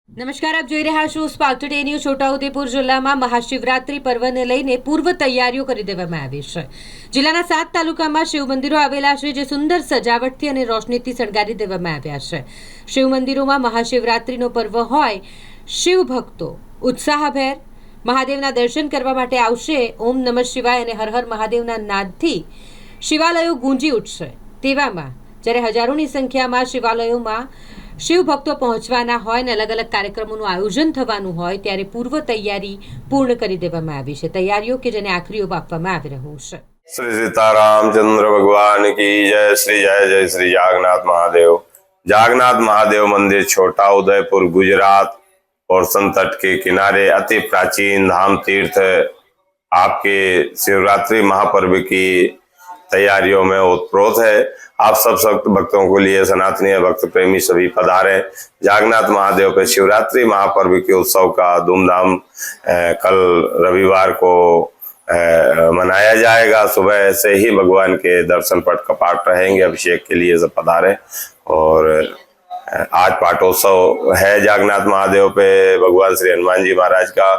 નમસ્કાર, આપ જોઈ રહ્યા છો સ્પાર્ક ટુડે ન્યૂઝ. છોટાઉદેપુર જિલ્લામાં મહાશિવરાત્રી પર્વને લઈને પૂર્વ તૈયારીઓ કરી દેવામાં આવી છે. જિલ્લાના 7 તાલુકામાં શિવ મંદિરો આવેલા છે, જે સુંદર સજાવટથી અને રોશનીથી શણગારી દેવામાં આવ્યા છે. શિવ મંદિરોમાં મહાશિવરાત્રીનો પર્વ હોય, શિવ ભક્તો ઉત્સાહભેર મહાદેવના દર્શન કરવા માટે આવશે. ઓમ નમઃ શિવાય અને હર હર મહાદેવના નાદથી શિવાલયો ગુંજી ઉઠશે. તેવામાં જ્યારે હજારોની સંખ્યામાં શિવાલયોમાં શિવ ભક્તો પહોંચવાના હોય ને અલગ અલગ કાર્યક્રમોનું આયોજન થવાનું હોય, ત્યારે પૂર્વ તૈયારી પૂર્ણ કરી દેવામાં આવી છે. તૈયારીઓ કે જેને આખરી ઓપ આપવામાં આવી રહ્યું છે. श्री सीतारामचंद्र भगवान की जय श्री जागन्नाथ महादेव। जागन्नाथ महादेव मंदिर छोटा उदयपुर गुजरात और तट के किनारे अति प्राचीन धाम तीर्थ आपके शिवरात्रि महापर्व की तैयारियों में ओतप्रोत है। आप सब भक्तों को लिए सनातनी भक्त प्रेमी सभी पधारे। जागन्नाथ महादेव के शिवरात्रि महापर्व के उत्सव का धूमधाम कल रविवार को मनाया जाएगा। सुबह से ही भगवान के दर्शन पट कपाट रहेंगे, अभिषेक के लिए सब पधारे। और आज पाटोत्सव है जागन्नाथ महादेव पे। भगवान श्री हनुमान जी महाराज का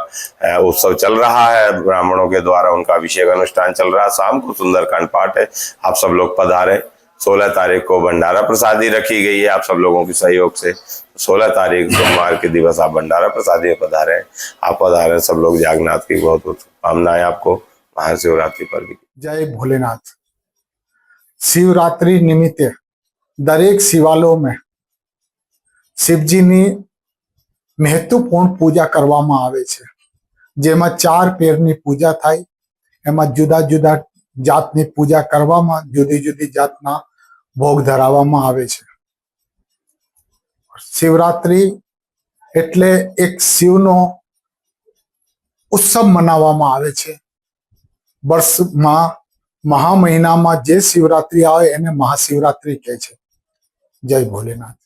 उत्सव चल रहा है, ब्राह्मणों के द्वारा उनका अभिषेक अनुष्ठान चल रहा है। शाम को सुंदरकांड पाठ है, आप सब लोग पधारे। 16 तारीख को भंडारा प्रसादी रखी गई है आप सब लोगों के सहयोग से। 16 तारीख सोमवार के दिवस आप भंडारा प्रसादी में पधारे। आप पधारे सब लोग। जागन्नाथ की बहुत बहुत शुभकामनाएं आपको महाशिवरात्रि पर भी। जय भोलेनाथ। शिवरात्रि निमित्ते दरेक शिवालयों में शिवजीની મહત્વપૂર્ણ પૂજા કરવામાં આવે છે, જેમાં 4 પેરની પૂજા થાય. એમાં જુદા જુદા જાતની પૂજા કરવામાં, જુદી જુદી જાતના ભોગ ધરાવવામાં આવે છે. શિવરાત્રી એટલે એક શિવનો ઉત્સવ મનાવવામાં આવે છે. વર્ષમાં મહા મહિનામાં જે શિવરાત્રી આવે એને મહાશિવરાત્રી કહે છે. જય ભોલેનાથ.